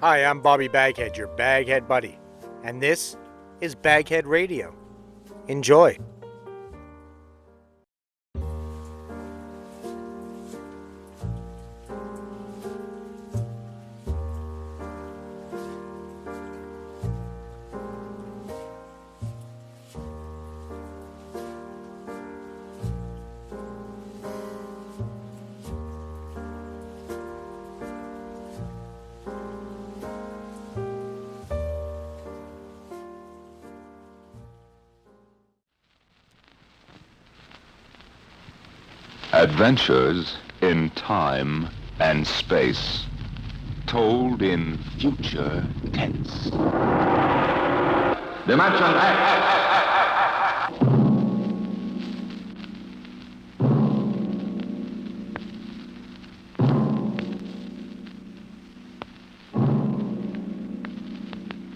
Hi, I'm Bobby BagHead, your BagHead buddy, and this is BagHead Radio. Enjoy. Adventures in time and space, told in future tense. Dimension X!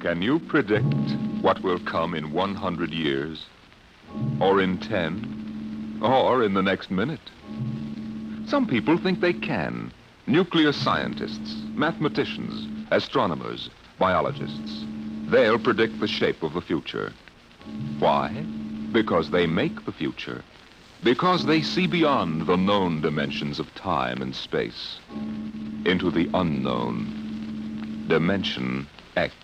Can you predict what will come in 100 years? Or in 10? Or in the next minute? Some people think they can. Nuclear scientists, mathematicians, astronomers, biologists. They'll predict the shape of the future. Why? Because they make the future. Because they see beyond the known dimensions of time and space into the unknown, Dimension X.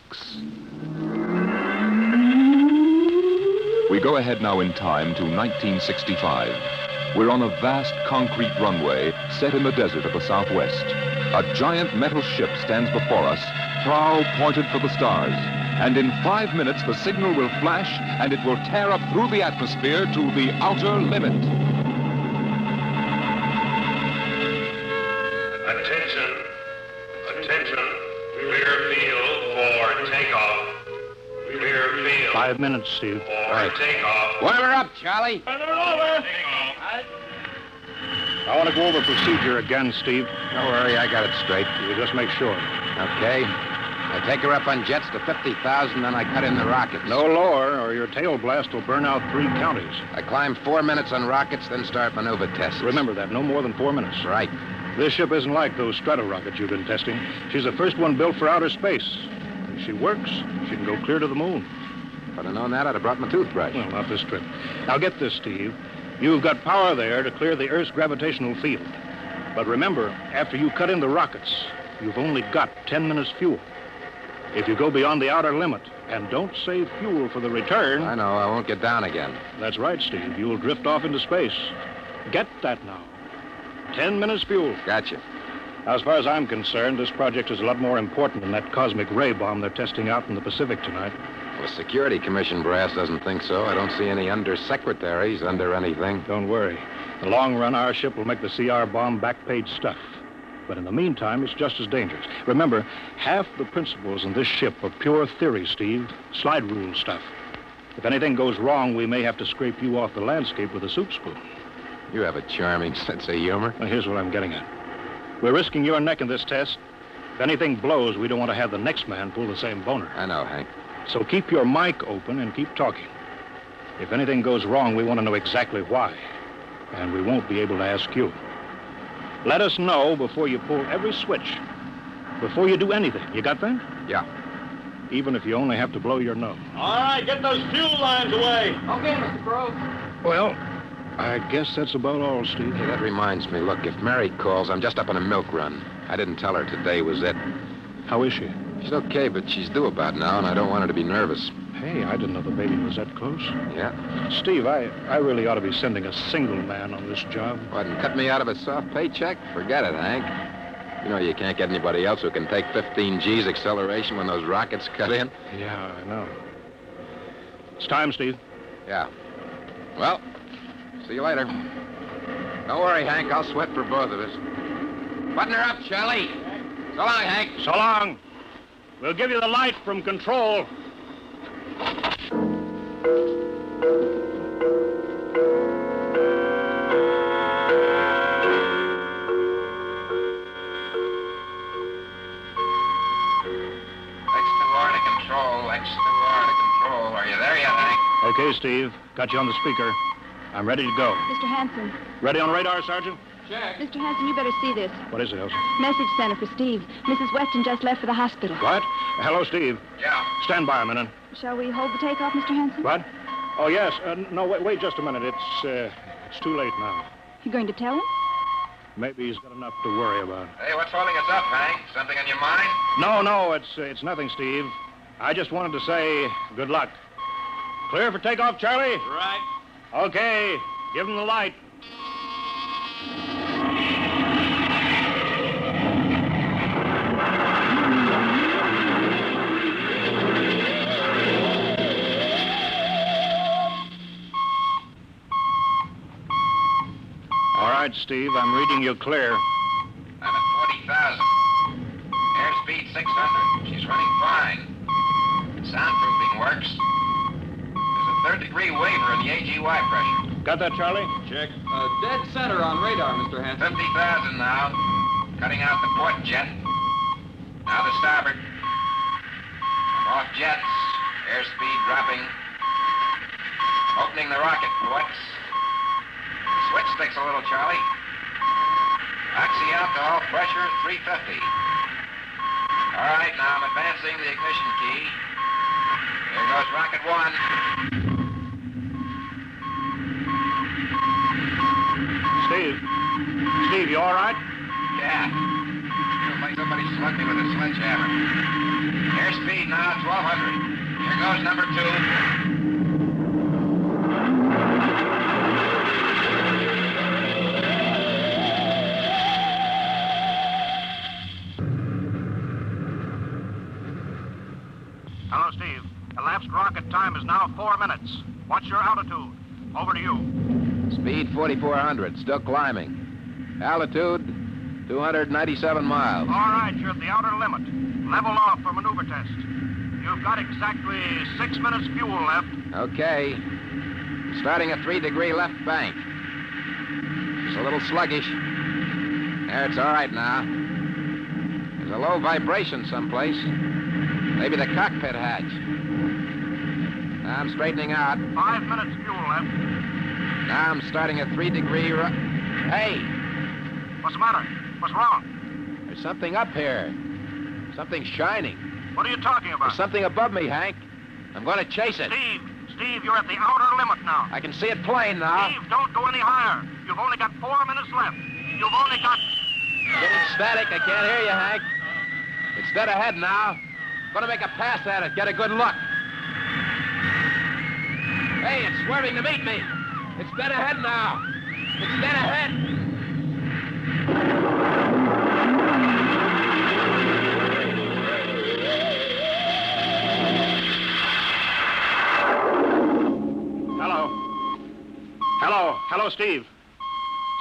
We go ahead now in time to 1965. We're on a vast concrete runway set in the desert of the Southwest. A giant metal ship stands before us, prow pointed for the stars. And in 5 minutes, the signal will flash, and it will tear up through the atmosphere to the outer limit. Attention. Attention. Clear field for takeoff. Clear field. 5 minutes, Steve. For takeoff. Boiler up, Charlie. I want to go over procedure again, Steve. Don't worry, I got it straight. You just make sure. Okay. I take her up on jets to 50,000, then I cut in the rockets. No lower, or your tail blast will burn out 3 counties. I climb 4 minutes on rockets, then start maneuver tests. Remember that, no more than 4 minutes. Right. This ship isn't like those strato rockets you've been testing. She's the first one built for outer space. If she works, she can go clear to the moon. If I'd have known that, I'd have brought my toothbrush. Well, not this trip. Now get this, Steve. You've got power there to clear the Earth's gravitational field. But remember, after you cut in the rockets, you've only got 10 minutes fuel. If you go beyond the outer limit and don't save fuel for the return... I know, I won't get down again. That's right, Steve. You'll drift off into space. Get that now. 10 minutes fuel. Gotcha. Now, as far as I'm concerned, this project is a lot more important than that cosmic ray bomb they're testing out in the Pacific tonight. Well, the Security Commission brass doesn't think so. I don't see any undersecretaries under anything. Don't worry. In the long run, our ship will make the CR bomb back-page stuff. But in the meantime, it's just as dangerous. Remember, half the principles in this ship are pure theory, Steve. Slide rule stuff. If anything goes wrong, we may have to scrape you off the landscape with a soup spoon. You have a charming sense of humor. Now, here's what I'm getting at. We're risking your neck in this test. If anything blows, we don't want to have the next man pull the same boner. I know, Hank. So keep your mic open and keep talking. If anything goes wrong, we want to know exactly why. And we won't be able to ask you. Let us know before you pull every switch. Before you do anything. You got that? Yeah. Even if you only have to blow your nose. All right, get those fuel lines away. Okay, Mr. Grove. Well, I guess that's about all, Steve. Hey, that reminds me. Look, if Mary calls, I'm just up on a milk run. I didn't tell her today was it. How is she? She's okay, but she's due about now, and I don't want her to be nervous. Hey, I didn't know the baby was that close. Yeah? Steve, I really ought to be sending a single man on this job. What, and cut me out of a soft paycheck? Forget it, Hank. You know you can't get anybody else who can take 15 G's acceleration when those rockets cut in. Yeah, I know. It's time, Steve. Yeah. Well, see you later. Don't worry, Hank. I'll sweat for both of us. Button her up, Charlie. So long, Hank. So long. We'll give you the light from control. Are you there yet, Hank? Okay, Steve. Got you on the speaker. I'm ready to go. Mr. Hanson. Ready on radar, Sergeant? Mr. Hanson, you better see this. What is it, Elsie? Message center for Steve. Mrs. Weston just left for the hospital. What? Hello, Steve. Yeah. Stand by a minute. Shall we hold the takeoff, Mr. Hanson? What? Oh, yes. No, wait just a minute. It's too late now. You going to tell him? Maybe he's got enough to worry about. Hey, what's holding us up, Hank? Something on your mind? No, it's nothing, Steve. I just wanted to say good luck. Clear for takeoff, Charlie? Right. Okay, give him the light. All right, Steve, I'm reading you clear. I'm at 40,000. Airspeed 600. She's running fine. Soundproofing works. There's a third-degree waiver in the AGY pressure. Got that, Charlie? Check. Dead center on radar, Mr. Hanson. 50,000 now. Cutting out the port jet. Now the starboard. I'm off jets. Airspeed dropping. Opening the rocket ports. Switch sticks a little, Charlie. Oxy alcohol pressure 350. All right, now I'm advancing the ignition key. Here goes rocket one. Steve, you all right? Yeah. Feels like somebody slugged me with a sledgehammer. Airspeed now 1,200. Here goes number two. Hello, Steve. Elapsed rocket time is now 4 minutes. What's your altitude? Over to you. Speed 4,400. Still climbing. Altitude 297 miles. All right, you're at the outer limit. Level off for maneuver test. You've got exactly 6 minutes fuel left. Okay. Starting a 3-degree left bank. It's a little sluggish. There, it's all right now. There's a low vibration someplace. Maybe the cockpit hatch. Now I'm straightening out. 5 minutes fuel left. Now I'm starting a 3-degree Hey! What's the matter? What's wrong? There's something up here. Something shining. What are you talking about? There's something above me, Hank. I'm going to chase it. Steve, you're at the outer limit now. I can see it plain now. Steve, don't go any higher. You've only got 4 minutes left. You've only got... Getting static. I can't hear you, Hank. It's dead ahead now. Going to make a pass at it. Get a good look. Hey, it's swerving to meet me. It's dead ahead now. It's dead ahead. Hello, Steve.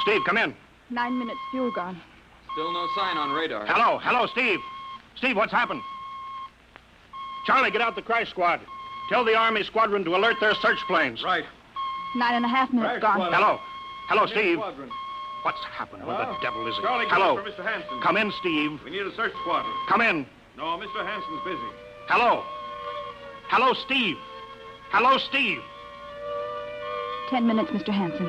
Steve, come in. 9 minutes fuel gone. Still no sign on radar. Hello, Steve. Steve, what's happened? Charlie, get out the crash squad. Tell the Army squadron to alert their search planes. Right. 9.5 minutes gone. Hello, Steve. Squadron. What's happened? Where the devil is it? Charlie, Hello. for Mr. Hanson. Come in, Steve. We need a search squadron. Come in. No, Mr. Hanson's busy. Hello, Steve. Hello, Steve. 10 minutes, Mr. Hanson.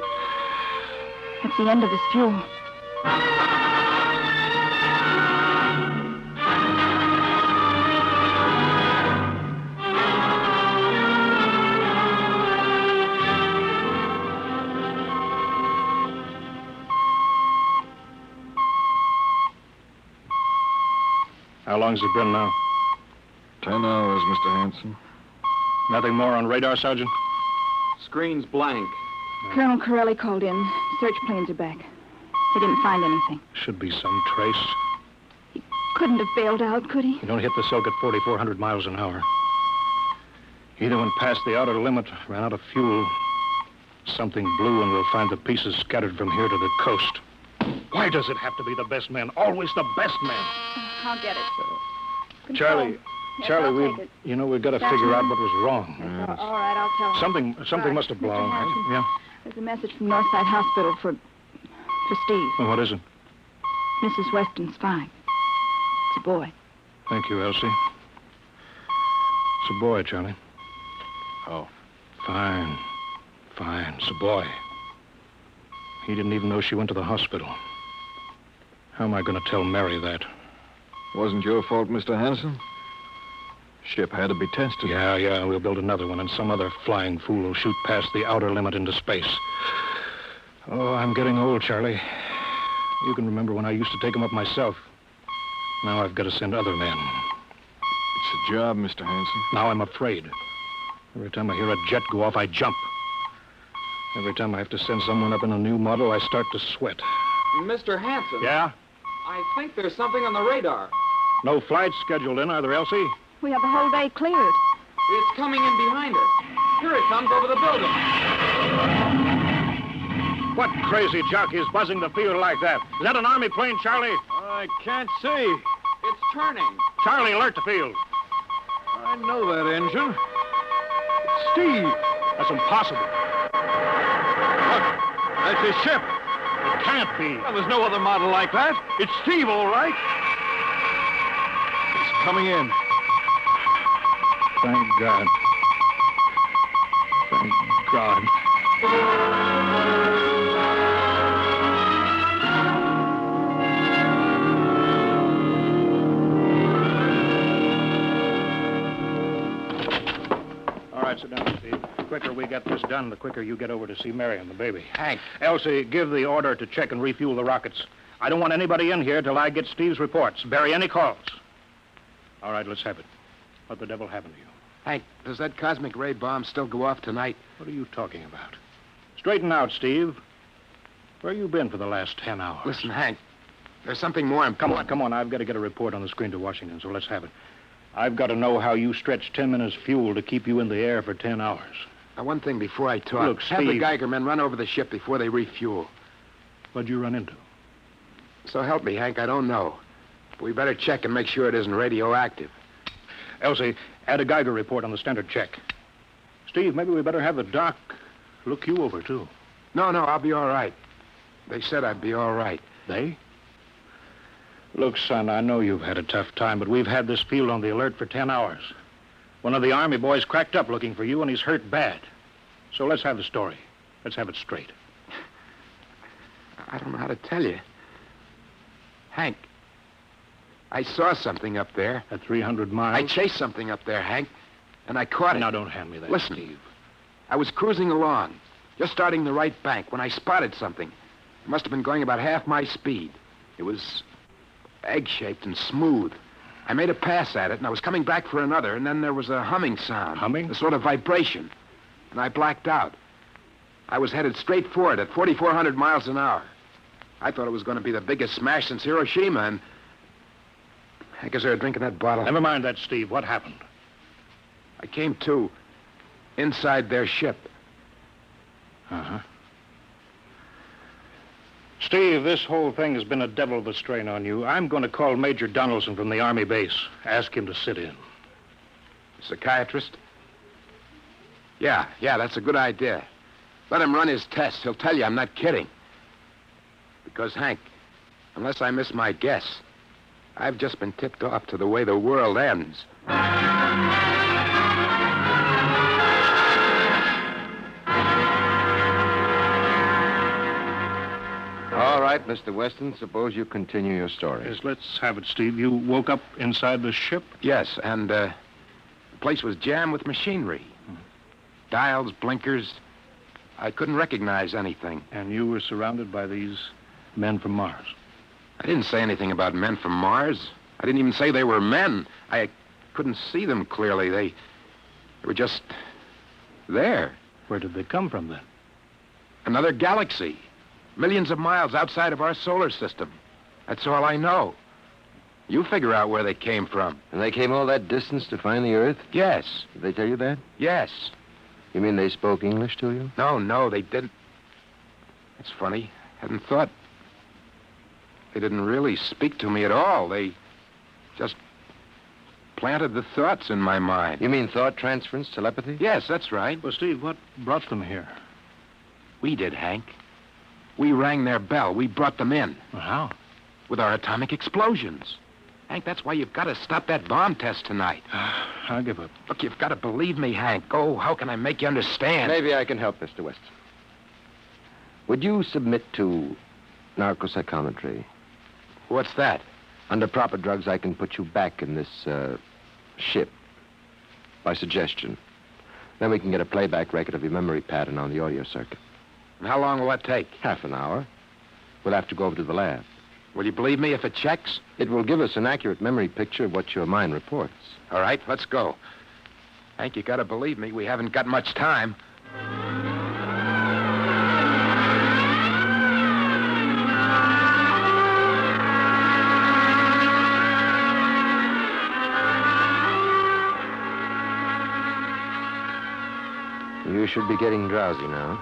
That's the end of this fuel. How long's it been now? 10 hours, Mr. Hanson. Nothing more on radar, Sergeant? Screen's blank. Colonel Corelli called in. Search planes are back. They didn't find anything. Should be some trace. Couldn't have bailed out, could he? You don't hit the silk at 4,400 miles an hour. Either went past the outer limit, ran out of fuel. Something blew, and we'll find the pieces scattered from here to the coast. Why does it have to be the best man? Always the best man. I'll get it. Charlie, Yes, I'll we've take it. got to That's figure out fine. what was wrong. All right, I'll tell him. Something Right. must have Mr. blown. Hanson. Yeah. There's a message from Northside Hospital for Steve. Well, what is it? Mrs. Weston's fine. It's a boy. Thank you, Elsie. It's a boy, Charlie. Oh. Fine. It's a boy. He didn't even know she went to the hospital. How am I going to tell Mary that? Wasn't your fault, Mr. Hanson. Ship had to be tested. Yeah, we'll build another one, and some other flying fool will shoot past the outer limit into space. Oh, I'm getting old, Charlie. You can remember when I used to take them up myself. Now I've got to send other men. It's a job, Mr. Hanson. Now I'm afraid. Every time I hear a jet go off, I jump. Every time I have to send someone up in a new model, I start to sweat. Mr. Hanson. Yeah? I think there's something on the radar. No flights scheduled in, are there, Elsie? We have the whole day cleared. It's coming in behind us. Here it comes over the building. What crazy jockey is buzzing the field like that? Is that an Army plane, Charlie? I can't see. It's turning. Charlie, alert the field. I know that engine. It's Steve. That's impossible. Look, that's his ship. It can't be. Well, there's no other model like that. It's Steve, all right. It's coming in. Thank God. Thank God. All right, sit down, Steve. The quicker we get this done, the quicker you get over to see Mary and the baby. Hank, Elsie, give the order to check and refuel the rockets. I don't want anybody in here till I get Steve's reports. Bury any calls. All right, let's have it. What the devil happened to you? Hank, does that cosmic ray bomb still go off tonight? What are you talking about? Straighten out, Steve. Where you been for the last 10 hours? Listen, Hank, there's something more important. Come on. I've got to get a report on the screen to Washington, so let's have it. I've got to know how you stretched 10 minutes fuel to keep you in the air for 10 hours. Now, one thing before I talk. Look, have the Steve. Geiger men run over the ship before they refuel. What'd you run into? So help me, Hank, I don't know. But we better check and make sure it isn't radioactive. Elsie, add a Geiger report on the standard check. Steve, maybe we better have the doc look you over, too. No, I'll be all right. They said I'd be all right. They? Look, son, I know you've had a tough time, but we've had this field on the alert for 10 hours. One of the Army boys cracked up looking for you, and he's hurt bad. So let's have the story. Let's have it straight. I don't know how to tell you. Hank, I saw something up there. At 300 miles? I chased something up there, Hank, and I caught it. Now, don't hand me that, Listen, Steve. I was cruising along, just starting the right bank, when I spotted something. It must have been going about half my speed. It was egg-shaped and smooth. I made a pass at it, and I was coming back for another, and then there was a humming sound. Humming? A sort of vibration. And I blacked out. I was headed straight for it at 4,400 miles an hour. I thought it was going to be the biggest smash since Hiroshima, and I guess they were drinking that bottle. Never mind that, Steve. What happened? I came to inside their ship. Uh-huh. Steve, this whole thing has been a devil of a strain on you. I'm going to call Major Donaldson from the Army base. Ask him to sit in. Psychiatrist? Yeah, that's a good idea. Let him run his tests. He'll tell you I'm not kidding. Because, Hank, unless I miss my guess, I've just been tipped off to the way the world ends. All right, Mr. Weston, suppose you continue your story. Yes, let's have it, Steve. You woke up inside the ship? Yes, and the place was jammed with machinery. Dials, blinkers. I couldn't recognize anything. And you were surrounded by these men from Mars? I didn't say anything about men from Mars. I didn't even say they were men. I couldn't see them clearly. They were just there. Where did they come from, then? Another galaxy. Millions of miles outside of our solar system. That's all I know. You figure out where they came from. And they came all that distance to find the Earth? Yes. Did they tell you that? Yes. You mean they spoke English to you? No, they didn't. It's funny. Hadn't thought. They didn't really speak to me at all. They just planted the thoughts in my mind. You mean thought transference, telepathy? Yes, that's right. Well, Steve, what brought them here? We did, Hank. We rang their bell. We brought them in. Well, how? With our atomic explosions. Hank, that's why you've got to stop that bomb test tonight. I'll give up. Look, you've got to believe me, Hank. Oh, how can I make you understand? Maybe I can help, Mr. Weston. Would you submit to narcopsychometry? What's that? Under proper drugs, I can put you back in this ship by suggestion. Then we can get a playback record of your memory pattern on the audio circuit. And how long will that take? Half an hour. We'll have to go over to the lab. Will you believe me if it checks? It will give us an accurate memory picture of what your mind reports. All right, let's go. Hank, you gotta believe me. We haven't got much time. You should be getting drowsy now.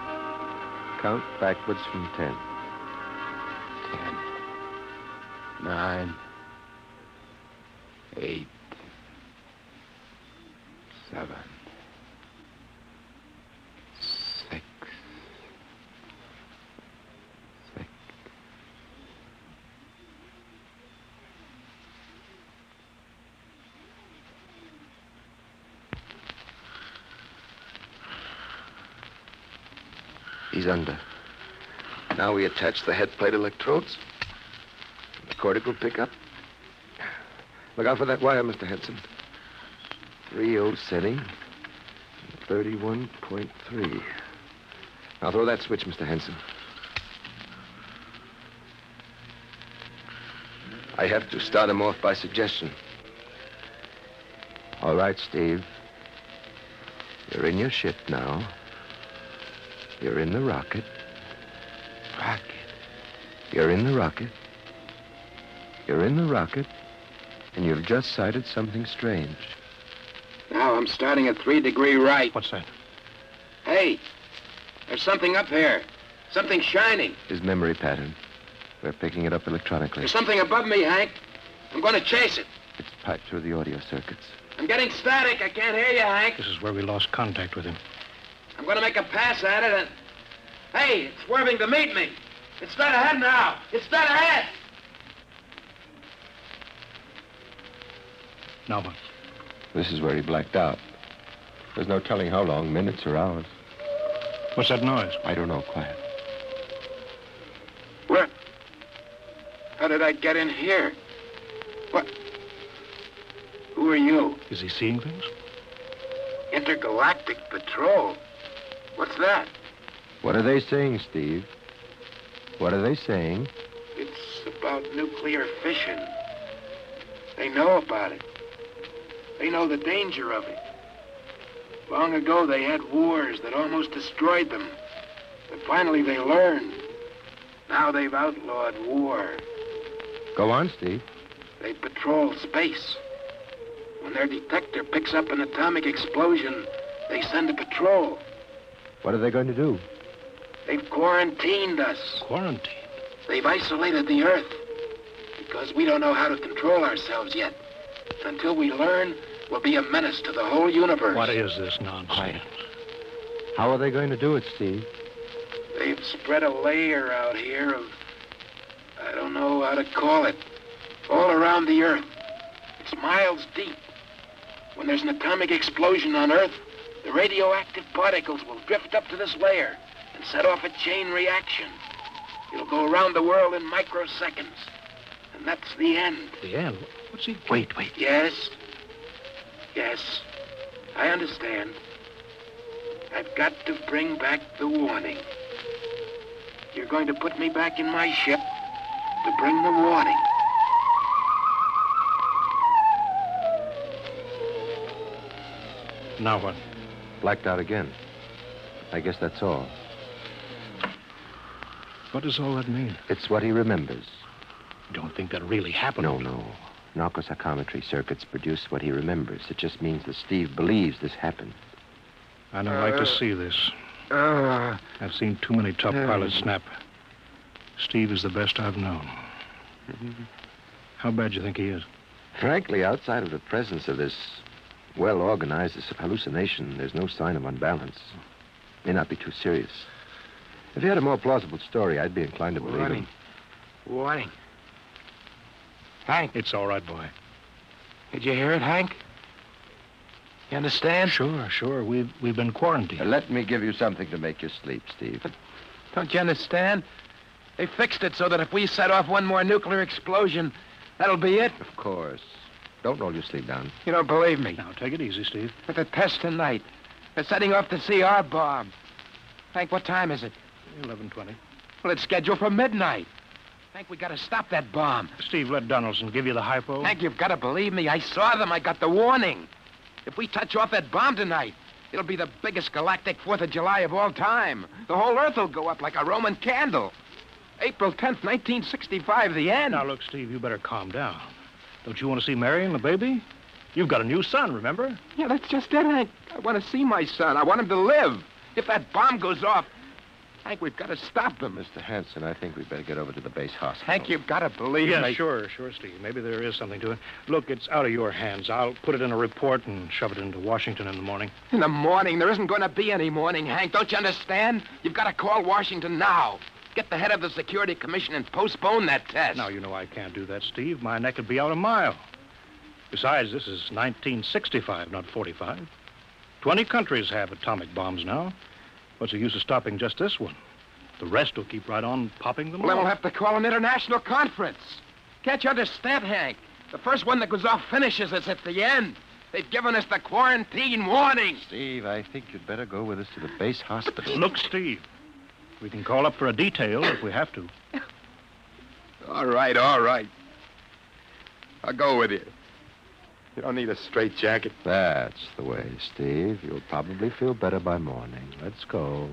Count backwards from 10. 10, 9, 8, 7, 6, 6. He's under. Now we attach the head plate electrodes. The cortical pickup. Look out for that wire, Mr. Henson. 3.0 setting. 31.3. Now throw that switch, Mr. Henson. I have to start him off by suggestion. All right, Steve. You're in your ship now. You're in the rocket. Rocket. You're in the rocket. You're in the rocket. And you've just sighted something strange. Now I'm starting at 3° right. What's that? Hey, there's something up here. Something shining. His memory pattern. We're picking it up electronically. There's something above me, Hank. I'm going to chase it. It's piped through the audio circuits. I'm getting static. I can't hear you, Hank. This is where we lost contact with him. I'm going to make a pass at it and... Hey, it's swerving to meet me. It's dead ahead now. It's dead ahead. Now what? This is where he blacked out. There's no telling how long, minutes or hours. What's that noise? I don't know, quiet. Where? How did I get in here? What? Who are you? Is he seeing things? Intergalactic Patrol. What's that? What are they saying, Steve? What are they saying? It's about nuclear fission. They know about it. They know the danger of it. Long ago, they had wars that almost destroyed them. But finally, they learned. Now they've outlawed war. Go on, Steve. They patrol space. When their detector picks up an atomic explosion, they send a patrol. What are they going to do? They've quarantined us. Quarantine? They've isolated the Earth. Because we don't know how to control ourselves yet. Until we learn, we'll be a menace to the whole universe. What is this nonsense? How are they going to do it, Steve? They've spread a layer out here of... I don't know how to call it. All around the Earth. It's miles deep. When there's an atomic explosion on Earth, the radioactive particles will drift up to this layer and set off a chain reaction. It'll go around the world in microseconds. And that's the end. The end? What's he... Wait. Yes. I understand. I've got to bring back the warning. You're going to put me back in my ship to bring the warning. Now what? Blacked out again. I guess that's all. What does all that mean? It's what he remembers. You don't think that really happened? No. Narcopsychometry circuits produce what he remembers. It just means that Steve believes this happened. I don't like to see this. I've seen too many top pilots snap. Steve is the best I've known. How bad do you think he is? Frankly, outside of the presence of this well-organized hallucination, there's no sign of unbalance. May not be too serious. If he had a more plausible story, I'd be inclined to believe him. Warning. Hank. It's all right, boy. Did you hear it, Hank? You understand? Sure. We've been quarantined. Let me give you something to make you sleep, Steve. Don't you understand? They fixed it so that if we set off one more nuclear explosion, that'll be it. Of course. Don't roll your sleeve down. You don't believe me. Now, take it easy, Steve. But the test tonight. They're setting off the CR bomb. Hank, what time is it? 11:20. Well, it's scheduled for midnight. Hank, we gotta stop that bomb. Steve, let Donaldson give you the hypo. Hank, you've gotta believe me. I saw them. I got the warning. If we touch off that bomb tonight, it'll be the biggest galactic 4th of July of all time. The whole Earth will go up like a Roman candle. April 10th, 1965, the end. Now, look, Steve, you better calm down. Don't you want to see Mary and the baby? You've got a new son, remember? Yeah, that's just it, Hank. I want to see my son. I want him to live. If that bomb goes off, Hank, we've got to stop them. Mr. Hanson, I think we'd better get over to the base hospital. Hank, you've got to believe Yeah, me. sure, Steve. Maybe there is something to it. Look, it's out of your hands. I'll put it in a report and shove it into Washington in the morning. In the morning? There isn't going to be any morning, Hank. Don't you understand? You've got to call Washington now. Get the head of the Security Commission and postpone that test. Now, you know I can't do that, Steve. My neck would be out a mile. Besides, this is 1965, not 45. 20 countries have atomic bombs now. What's the use of stopping just this one? The rest will keep right on popping them Well, then off. we'll have to call an international conference. Can't you understand, Hank? The first one that goes off finishes us at the end. They've given us the quarantine warning. Steve, I think you'd better go with us to the base hospital. Look, Steve, we can call up for a detail if we have to. All right, all right. I'll go with you. You don't need a straitjacket. That's the way, Steve. You'll probably feel better by morning. Let's go.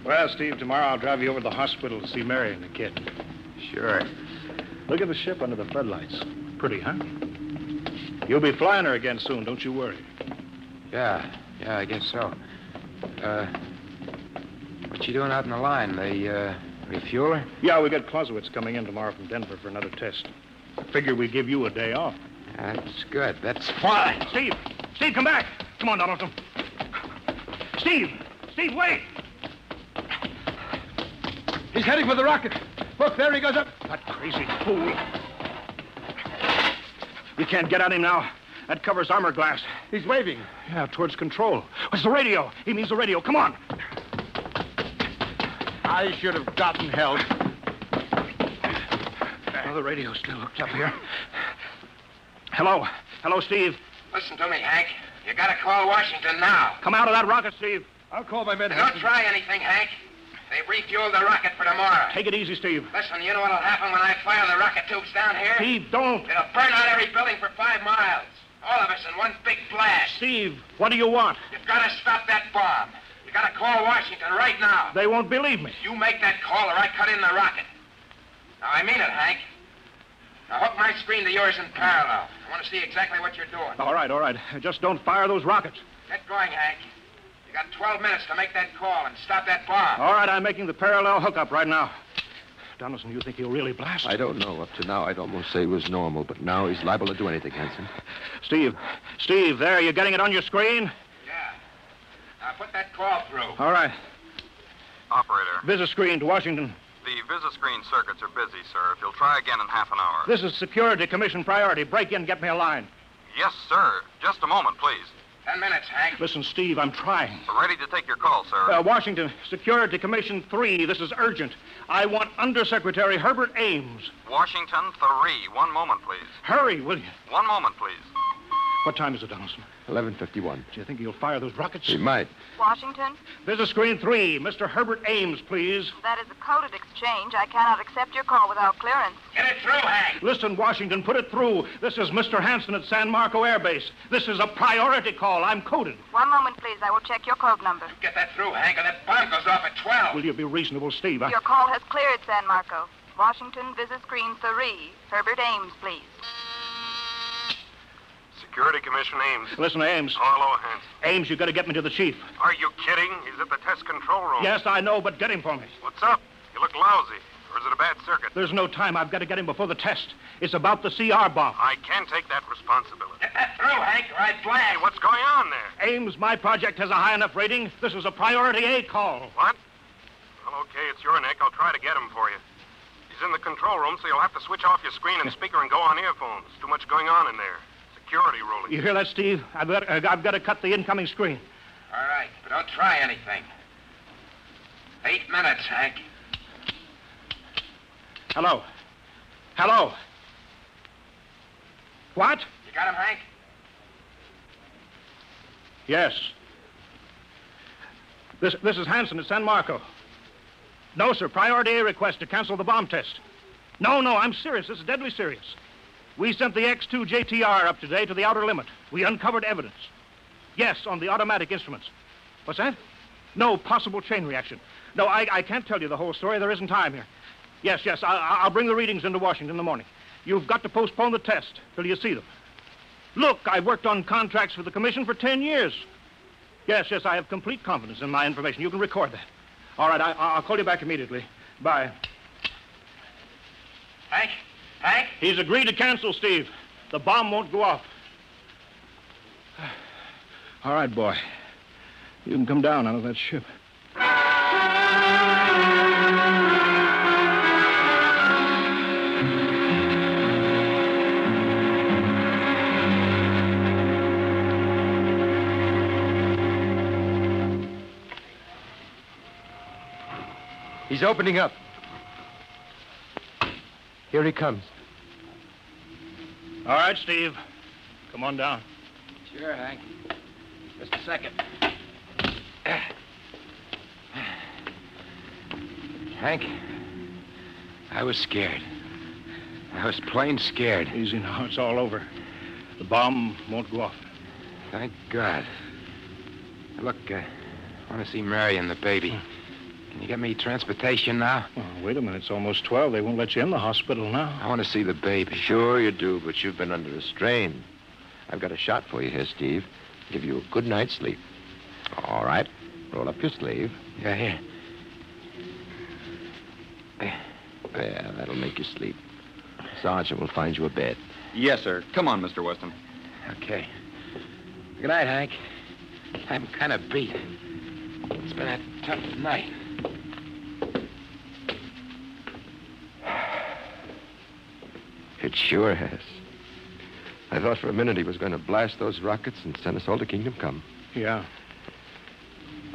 Well, Steve, tomorrow I'll drive you over to the hospital to see Mary and the kid. Sure. Look at the ship under the floodlights. Pretty, huh? You'll be flying her again soon, don't you worry. Yeah, I guess so. What you doing out in the line? They, refuel her? Yeah, we got Clausewitz coming in tomorrow from Denver for another test. Figure we give you a day off. That's good. That's fine. Steve, come back. Come on, Donaldson. Steve, wait. He's heading for the rocket. Look, there he goes up. That crazy fool. We can't get at him now. That covers armor glass. He's waving. Yeah, towards control. What's the radio? He means the radio. Come on. I should have gotten help. Oh, the radio's still hooked up here. Hello, Steve. Listen to me, Hank. You gotta call Washington now. Come out of that rocket, Steve. I'll call my men. Don't try anything, Hank. They've refueled the rocket for tomorrow. Take it easy, Steve. Listen, you know what'll happen when I fire the rocket tubes down here? Steve, don't. It'll burn out every building for 5 miles. All of us in one big blast. Steve, what do you want? You've got to stop that bomb. You got to call Washington right now. They won't believe me. You make that call or I cut in the rocket. Now, I mean it, Hank. Now, hook my screen to yours in parallel. I want to see exactly what you're doing. All right. Just don't fire those rockets. Get going, Hank. You got 12 minutes to make that call and stop that bomb. All right, I'm making the parallel hookup right now. Donaldson, you think he'll really blast? I don't know. Up to now, I'd almost say he was normal, but now he's liable to do anything, Hanson. Steve, there, you getting it on your screen? Yeah. Now, put that call through. All right. Operator, Visit screen to Washington. the Visiscreen circuits are busy, sir. If you'll try again in half an hour. This is Security Commission priority. Break in, get me a line. Yes, sir. Just a moment, please. 10 minutes, Hank. Listen, Steve, I'm trying. We're ready to take your call, sir. Washington, Security Commission 3. This is urgent. I want Undersecretary Herbert Ames. Washington 3. 1 moment, please. Hurry, will you? 1 moment, please. What time is it, Donaldson? 11:51. Do you think he'll fire those rockets? He might. Washington, Visit screen 3. Mr. Herbert Ames, please. that is a coded exchange. I cannot accept your call without clearance. Get it through, Hank. Listen, Washington, put it through. This is Mr. Hanson at San Marco Air Base. This is a priority call. I'm coded. 1 moment, please. I will check your code number. Get that through, Hank, or that bomb goes off at 12. Will you be reasonable, Steve? Your call has cleared, San Marco. Washington, visit screen 3. Herbert Ames, please. Security Commission Ames. Listen, Ames. Hello, Hanson. Ames, you got to get me to the chief. Are you kidding? He's at the test control room. Yes, I know, but get him for me. What's up? You look lousy. Or is it a bad circuit? There's no time. I've got to get him before the test. It's about the CR bomb. I can't take that responsibility. Get that through, Hank, or I blast. Hey, what's going on there? Ames, my project has a high enough rating. This is a priority A call. What? Well, okay, it's your neck. I'll try to get him for you. You He's in the control room, so you'll have to switch off your screen and speaker and go on earphones. Too much going on in there. Security ruling. You hear that, Steve? I've got to cut the incoming screen. All right, but don't try anything. 8 minutes, Hank. Hello? Hello? What? You got him, Hank? Yes. This is Hanson at San Marco. No, sir. Priority A request to cancel the bomb test. No, I'm serious. This is deadly serious. We sent the X-2 JTR up today to the outer limit. We uncovered evidence. Yes, on the automatic instruments. What's that? No, possible chain reaction. No, I can't tell you the whole story. There isn't time here. Yes, I'll bring the readings into Washington in the morning. You've got to postpone the test till you see them. Look, I've worked on contracts for the Commission for 10 years. Yes, I have complete confidence in my information. You can record that. All right, I'll call you back immediately. Bye. Hank? He's agreed to cancel, Steve. The bomb won't go off. All right, boy. You can come down out of that ship. He's opening up. Here he comes. All right, Steve. Come on down. Sure, Hank. Just a second. Hank, I was scared. I was plain scared. Easy now. It's all over. The bomb won't go off. Thank God. Look, I want to see Mary and the baby. Can you get me transportation now? Oh, wait a minute. It's almost 12. They won't let you in the hospital now. I want to see the baby. Sure you do, but you've been under a strain. I've got a shot for you here, Steve. Give you a good night's sleep. All right. Roll up your sleeve. Yeah, here. There, that'll make you sleep. Sergeant will find you a bed. Yes, sir. Come on, Mr. Weston. Okay. Good night, Hank. I'm kind of beat. It's been a tough night. It sure has. I thought for a minute he was going to blast those rockets and send us all to Kingdom Come. Yeah.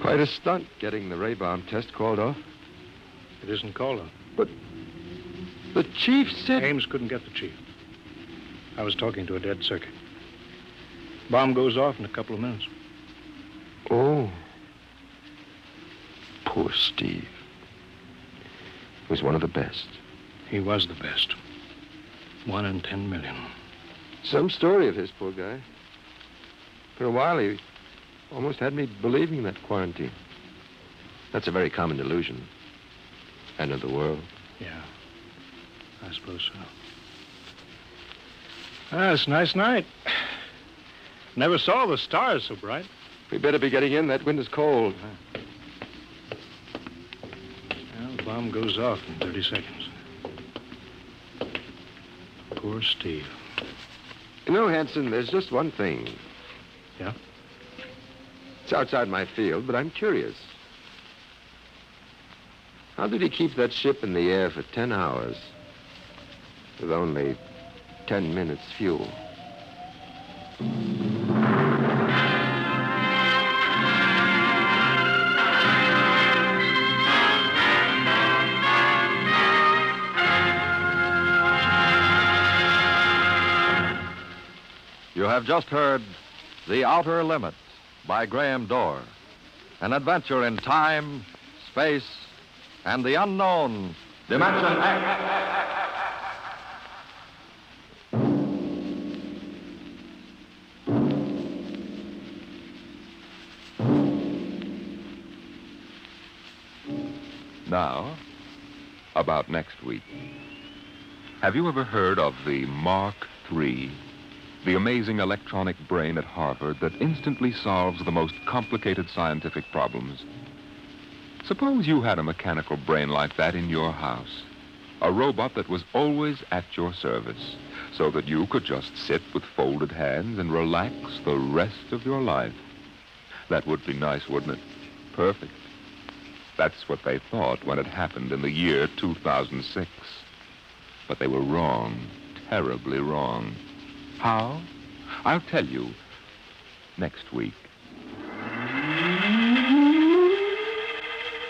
Quite a stunt getting the ray bomb test called off. It isn't called off. But the chief said... Ames couldn't get the chief. I was talking to a dead circuit. Bomb goes off in a couple of minutes. Oh. Poor Steve. He was one of the best. He was the best. 1 in 10 million. Some story of his, poor guy. For a while, he almost had me believing that quarantine. That's a very common delusion. End of the world. Yeah, I suppose so. Ah, it's a nice night. Never saw the stars so bright. We better be getting in. That wind is cold. Well, the bomb goes off in 30 seconds. Poor Steve. You know, Hanson, there's just one thing. Yeah? It's outside my field, but I'm curious. How did he keep that ship in the air for 10 hours with only 10 minutes fuel? You have just heard The Outer Limit by Graham Dorr, an adventure in time, space, and the unknown Dimension X. Now, about next week. Have you ever heard of the Mark III? The amazing electronic brain at Harvard that instantly solves the most complicated scientific problems. Suppose you had a mechanical brain like that in your house. A robot that was always at your service, so that you could just sit with folded hands and relax the rest of your life. That would be nice, wouldn't it? Perfect. That's what they thought when it happened in the year 2006. But they were wrong, terribly wrong. How? I'll tell you next week.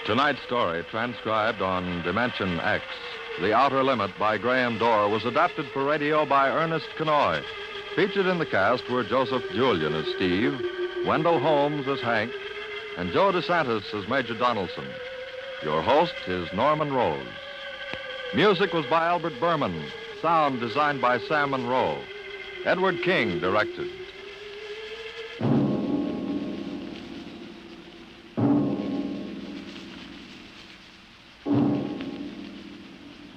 Tonight's story, transcribed on Dimension X, The Outer Limit by Graham Dorr, was adapted for radio by Ernest Kenoy. Featured in the cast were Joseph Julian as Steve, Wendell Holmes as Hank, and Joe DeSantis as Major Donaldson. Your host is Norman Rose. Music was by Albert Berman. Sound designed by Sam Monroe. Edward King directed.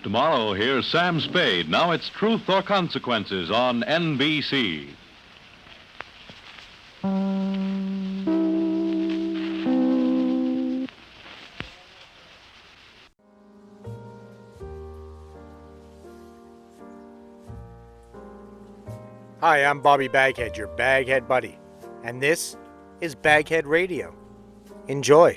Tomorrow, here's Sam Spade. Now it's Truth or Consequences on NBC. Hi, I'm Bobby BagHead, your BagHead buddy, and this is BagHead Radio. Enjoy.